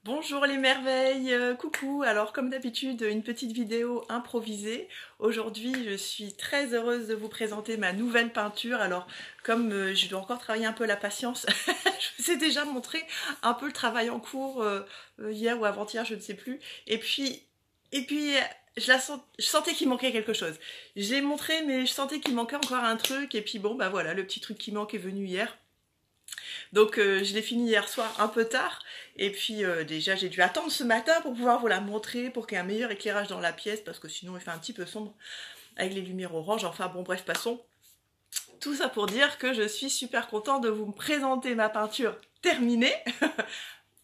Bonjour les merveilles, coucou. Alors comme d'habitude, une petite vidéo improvisée. Aujourd'hui, je suis très heureuse de vous présenter ma nouvelle peinture. Alors comme je dois encore travailler un peu la patience, je vous ai déjà montré un peu le travail en cours hier ou avant-hier, je ne sais plus. Et puis je sentais qu'il manquait quelque chose. J'ai montré, mais je sentais qu'il manquait encore un truc. Et puis bon, bah voilà, le petit truc qui manque est venu hier. Donc je l'ai fini hier soir un peu tard et puis déjà j'ai dû attendre ce matin pour pouvoir vous la montrer pour qu'il y ait un meilleur éclairage dans la pièce parce que sinon il fait un petit peu sombre avec les lumières orange. Enfin bon bref, passons. Tout ça pour dire que je suis super contente de vous présenter ma peinture terminée.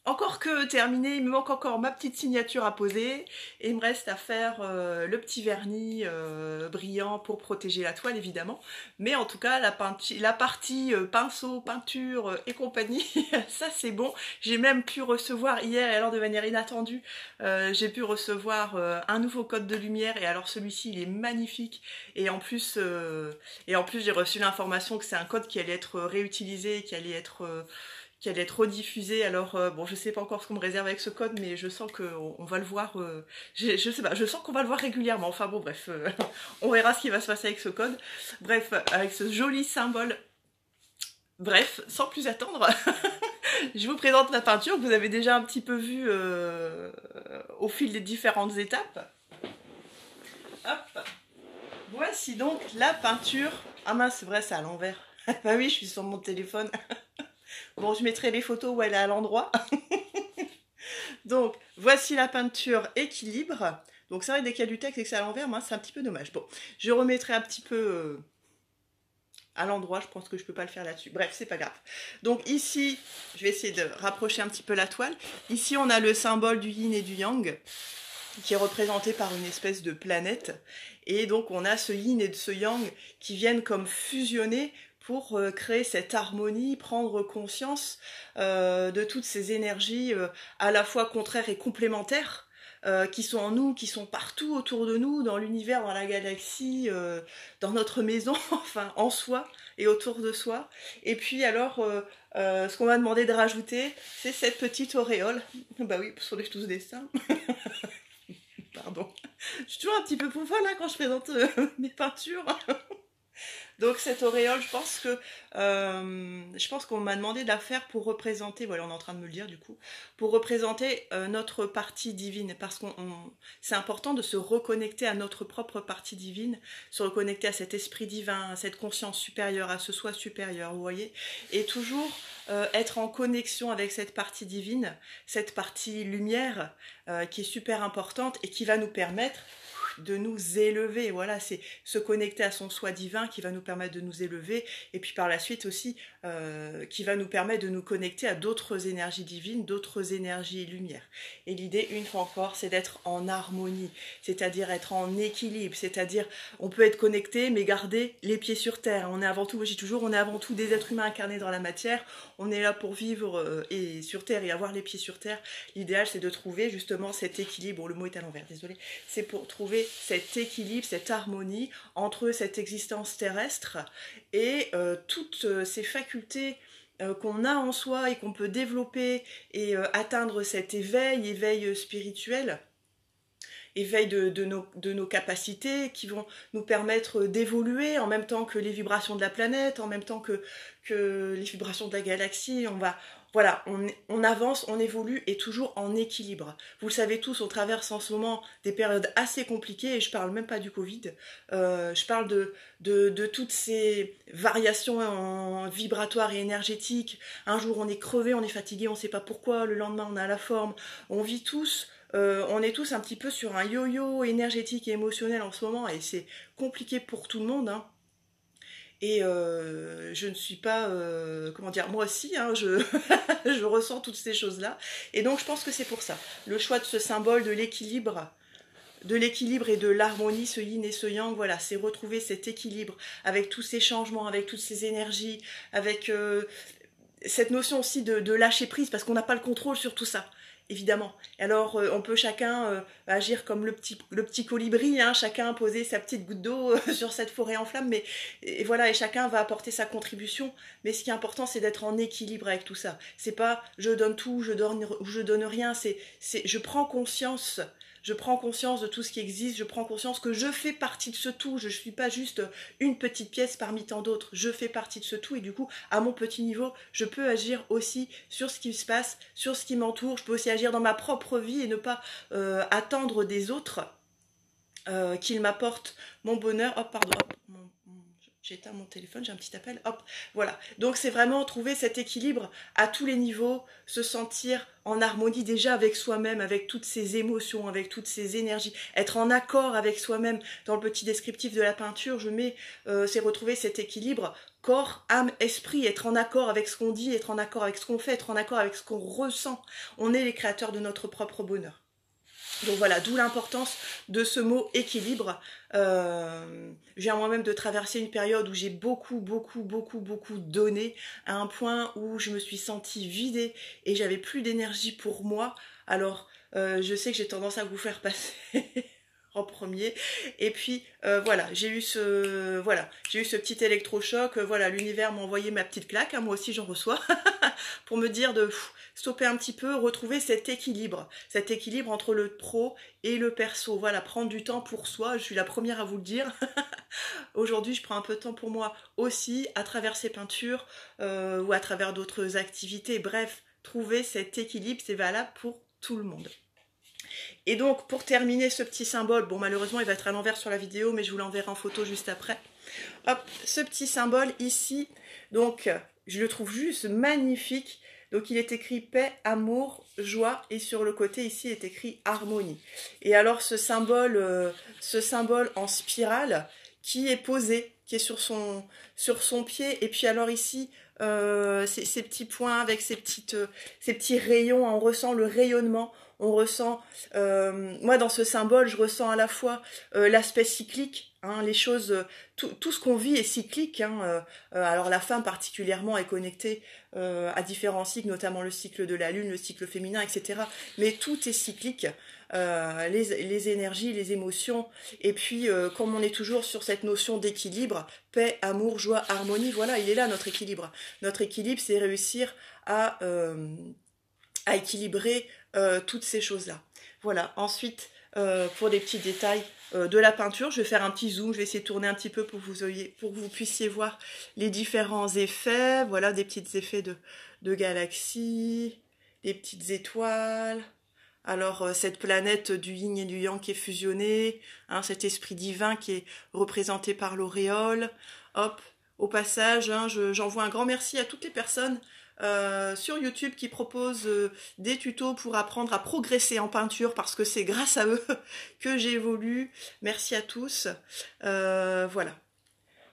Encore que terminé, il me manque encore ma petite signature à poser et il me reste à faire le petit vernis brillant pour protéger la toile évidemment. Mais en tout cas la partie pinceau, peinture et compagnie, ça c'est bon. J'ai même pu recevoir hier, et alors de manière inattendue, j'ai pu recevoir un nouveau code de lumière et alors celui-ci il est magnifique et en plus j'ai reçu l'information que c'est un code qui allait être réutilisé, qui allait être rediffusé. Alors bon, je sais pas encore ce qu'on me réserve avec ce code, mais je sens qu'on va le voir. Je sais pas, je sens qu'on va le voir régulièrement. Enfin bon, bref, on verra ce qui va se passer avec ce code. Bref, avec ce joli symbole. Bref, sans plus attendre, je vous présente la peinture que vous avez déjà un petit peu vue au fil des différentes étapes. Hop, voici donc la peinture. Ah mince, c'est vrai, c'est à l'envers. Bah oui, je suis sur mon téléphone. Bon, je mettrai les photos où elle est à l'endroit. Donc, voici la peinture équilibre. Donc, c'est vrai, dès qu'il y a du texte et que c'est à l'envers, c'est un petit peu dommage. Bon, je remettrai un petit peu à l'endroit. Je pense que je peux pas le faire là-dessus. Bref, c'est pas grave. Donc, ici, je vais essayer de rapprocher un petit peu la toile. Ici, on a le symbole du yin et du yang qui est représenté par une espèce de planète. Et donc, on a ce yin et ce yang qui viennent comme fusionner pour créer cette harmonie, prendre conscience de toutes ces énergies à la fois contraires et complémentaires qui sont en nous, qui sont partout autour de nous, dans l'univers, dans la galaxie, dans notre maison, enfin en soi et autour de soi. Et puis alors, ce qu'on m'a demandé de rajouter, c'est cette petite auréole. Bah oui, sur les tous dessins. Pardon. Je suis toujours un petit peu fofolle là quand je présente mes peintures. Donc cette auréole, je pense qu'on m'a demandé de la faire pour représenter, voilà, on est en train de me le dire du coup, pour représenter notre partie divine, parce que c'est important de se reconnecter à notre propre partie divine, se reconnecter à cet esprit divin, à cette conscience supérieure, à ce soi supérieur, vous voyez, et toujours être en connexion avec cette partie divine, cette partie lumière qui est super importante et qui va nous permettre de nous élever. Voilà, c'est se connecter à son soi divin qui va nous permettre de nous élever et puis par la suite aussi qui va nous permettre de nous connecter à d'autres énergies divines, d'autres énergies lumière. Et l'idée, une fois encore, c'est d'être en harmonie, c'est-à-dire être en équilibre, c'est-à-dire on peut être connecté mais garder les pieds sur terre. On est avant tout, moi je dis toujours, on est avant tout des êtres humains incarnés dans la matière, on est là pour vivre et sur terre et avoir les pieds sur terre. L'idéal c'est de trouver justement cet équilibre, bon, le mot est à l'envers, désolé, c'est pour trouver cet équilibre, cette harmonie entre cette existence terrestre et toutes ces facultés qu'on a en soi et qu'on peut développer et atteindre cet éveil spirituel, éveil de nos capacités qui vont nous permettre d'évoluer en même temps que les vibrations de la planète, en même temps que les vibrations de la galaxie. Voilà, on avance, on évolue et toujours en équilibre. Vous le savez tous, on traverse en ce moment des périodes assez compliquées et je parle même pas du Covid. Je parle de toutes ces variations vibratoires et énergétiques. Un jour on est crevé, on est fatigué, on ne sait pas pourquoi. Le lendemain on a la forme. On vit tous. On est tous un petit peu sur un yo-yo énergétique et émotionnel en ce moment et c'est compliqué pour tout le monde, hein. Et je ne suis pas, comment dire, moi aussi, hein, je ressens toutes ces choses-là. Et donc je pense que c'est pour ça. Le choix de ce symbole de l'équilibre et de l'harmonie, ce yin et ce yang, voilà, c'est retrouver cet équilibre avec tous ces changements, avec toutes ces énergies, avec cette notion aussi de lâcher prise, parce qu'on n'a pas le contrôle sur tout ça. évidemment. Alors, on peut chacun agir comme le petit colibri, hein, chacun poser sa petite goutte d'eau sur cette forêt en flammes, mais et voilà, et chacun va apporter sa contribution. Mais ce qui est important, c'est d'être en équilibre avec tout ça. C'est pas je donne tout, je donne rien. C'est je prends conscience. Je prends conscience de tout ce qui existe, je prends conscience que je fais partie de ce tout, je ne suis pas juste une petite pièce parmi tant d'autres, je fais partie de ce tout et du coup, à mon petit niveau, je peux agir aussi sur ce qui se passe, sur ce qui m'entoure, je peux aussi agir dans ma propre vie et ne pas attendre des autres qu'ils m'apportent mon bonheur. Hop, pardon, hop, j'ai éteint mon téléphone, j'ai un petit appel, hop, voilà. Donc c'est vraiment trouver cet équilibre à tous les niveaux, se sentir en harmonie déjà avec soi-même, avec toutes ses émotions, avec toutes ses énergies, être en accord avec soi-même. Dans le petit descriptif de la peinture, je mets, c'est retrouver cet équilibre corps, âme, esprit, être en accord avec ce qu'on dit, être en accord avec ce qu'on fait, être en accord avec ce qu'on ressent. On est les créateurs de notre propre bonheur. Donc voilà, d'où l'importance de ce mot équilibre. Je viens moi-même de traverser une période où j'ai beaucoup donné, à un point où je me suis sentie vidée et j'avais plus d'énergie pour moi. Alors, je sais que j'ai tendance à vous faire passer en premier. Et puis, voilà, j'ai eu ce petit électrochoc. Voilà, l'univers m'a envoyé ma petite claque, hein, moi aussi j'en reçois, pour me dire de stopper un petit peu, retrouver cet équilibre entre le pro et le perso. Voilà, prendre du temps pour soi, je suis la première à vous le dire. Aujourd'hui, je prends un peu de temps pour moi aussi, à travers ces peintures ou à travers d'autres activités. Bref, trouver cet équilibre, c'est valable pour tout le monde. Et donc, pour terminer ce petit symbole, bon, malheureusement, il va être à l'envers sur la vidéo, mais je vous l'enverrai en photo juste après. Hop, ce petit symbole ici, donc, je le trouve juste magnifique. Donc, il est écrit paix, amour, joie, et sur le côté, ici, il est écrit harmonie. Et alors, ce symbole en spirale, qui est posé, qui est sur son pied, et puis alors ici, ces petits points avec ces petits rayons, on ressent le rayonnement. On ressent, moi dans ce symbole, je ressens à la fois l'aspect cyclique, hein, les choses, tout ce qu'on vit est cyclique. Hein, alors la femme particulièrement est connectée à différents cycles, notamment le cycle de la lune, le cycle féminin, etc. Mais tout est cyclique, les énergies, les émotions. Et puis, comme on est toujours sur cette notion d'équilibre, paix, amour, joie, harmonie, voilà, il est là notre équilibre. Notre équilibre, c'est réussir à équilibrer toutes ces choses-là. Voilà, ensuite, pour des petits détails de la peinture, je vais faire un petit zoom, je vais essayer de tourner un petit peu pour que vous puissiez voir les différents effets. Voilà, des petits effets de galaxies, des petites étoiles. Alors, cette planète du yin et du yang qui est fusionnée, hein, cet esprit divin qui est représenté par l'auréole. Hop, au passage, hein, j'envoie un grand merci à toutes les personnes sur YouTube qui proposent des tutos pour apprendre à progresser en peinture parce que c'est grâce à eux que j'évolue. Merci à tous. Voilà.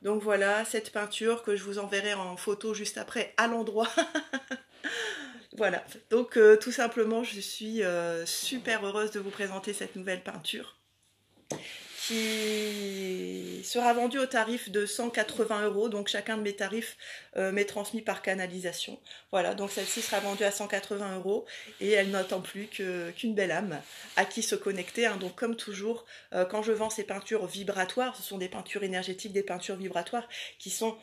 Donc voilà, cette peinture que je vous enverrai en photo juste après à l'endroit. Voilà. Donc tout simplement, je suis super heureuse de vous présenter cette nouvelle peinture qui sera vendue au tarif de 180 €. Donc chacun de mes tarifs m'est transmis par canalisation. Voilà, donc celle-ci sera vendue à 180 € et elle n'attend plus qu'une belle âme à qui se connecter. Hein. Donc comme toujours, quand je vends ces peintures vibratoires, ce sont des peintures énergétiques, des peintures vibratoires qui sont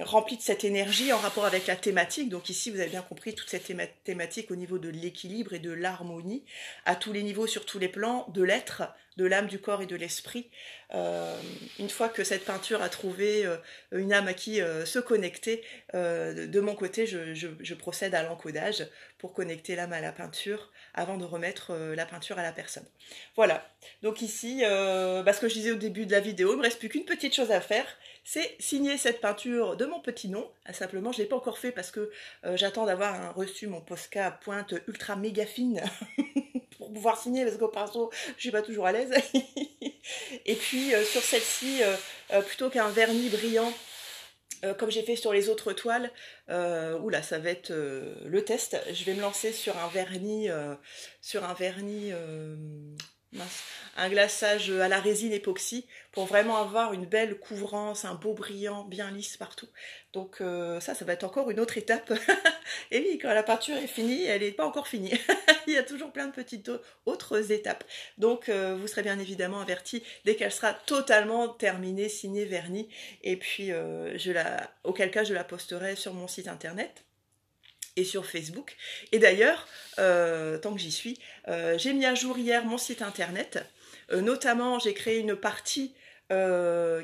rempli de cette énergie en rapport avec la thématique. Donc ici, vous avez bien compris toute cette thématique au niveau de l'équilibre et de l'harmonie, à tous les niveaux, sur tous les plans, de l'être, de l'âme, du corps et de l'esprit. Une fois que cette peinture a trouvé une âme à qui se connecter, de mon côté, je procède à l'encodage pour connecter l'âme à la peinture avant de remettre la peinture à la personne. Voilà, donc ici, ce que je disais au début de la vidéo, il ne me reste plus qu'une petite chose à faire, c'est signer cette peinture de mon petit nom. Simplement, je ne l'ai pas encore fait parce que j'attends d'avoir reçu mon Posca à pointe ultra méga fine pour pouvoir signer, parce qu'au pinceau, je ne suis pas toujours à l'aise. Et puis, sur celle-ci, plutôt qu'un vernis brillant, comme j'ai fait sur les autres toiles, oula, ça va être le test. Je vais me lancer sur un vernis mince, un glaçage à la résine époxy pour vraiment avoir une belle couvrance, un beau brillant bien lisse partout. Donc ça va être encore une autre étape. Et oui, quand la peinture est finie, elle n'est pas encore finie. Il y a toujours plein de petites autres étapes. Donc vous serez bien évidemment avertis dès qu'elle sera totalement terminée, signée, vernie. Et puis auquel cas je la posterai sur mon site internet et sur Facebook. Et d'ailleurs, tant que j'y suis, j'ai mis à jour hier mon site internet. Notamment, j'ai créé une partie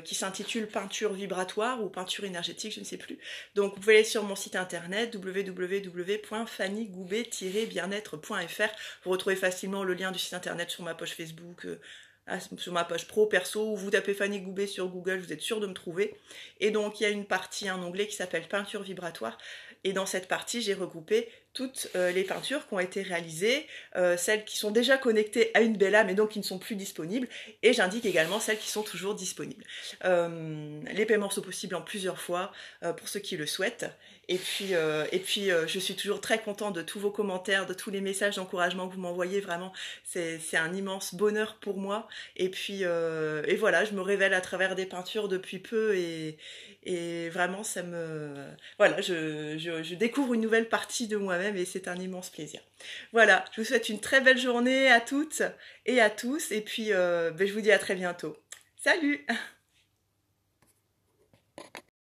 qui s'intitule peinture vibratoire ou peinture énergétique, je ne sais plus. Donc vous pouvez aller sur mon site internet www.fannygoubet-bien-être.fr. Vous retrouvez facilement le lien du site internet sur ma page Facebook, sur ma page pro, perso, ou vous tapez Fanny Goubet sur Google, vous êtes sûr de me trouver. Et donc il y a une partie, un onglet qui s'appelle peinture vibratoire. Et dans cette partie, j'ai regroupé toutes les peintures qui ont été réalisées, celles qui sont déjà connectées à une belle âme et donc qui ne sont plus disponibles, et j'indique également celles qui sont toujours disponibles. Les paiements sont possibles en plusieurs fois pour ceux qui le souhaitent. Et puis, je suis toujours très contente de tous vos commentaires, de tous les messages d'encouragement que vous m'envoyez. Vraiment, c'est un immense bonheur pour moi. Et puis, et voilà, je me révèle à travers des peintures depuis peu et vraiment, ça me... Voilà, je découvre une nouvelle partie de moi-même et c'est un immense plaisir. Voilà, je vous souhaite une très belle journée à toutes et à tous. Et puis, je vous dis à très bientôt. Salut!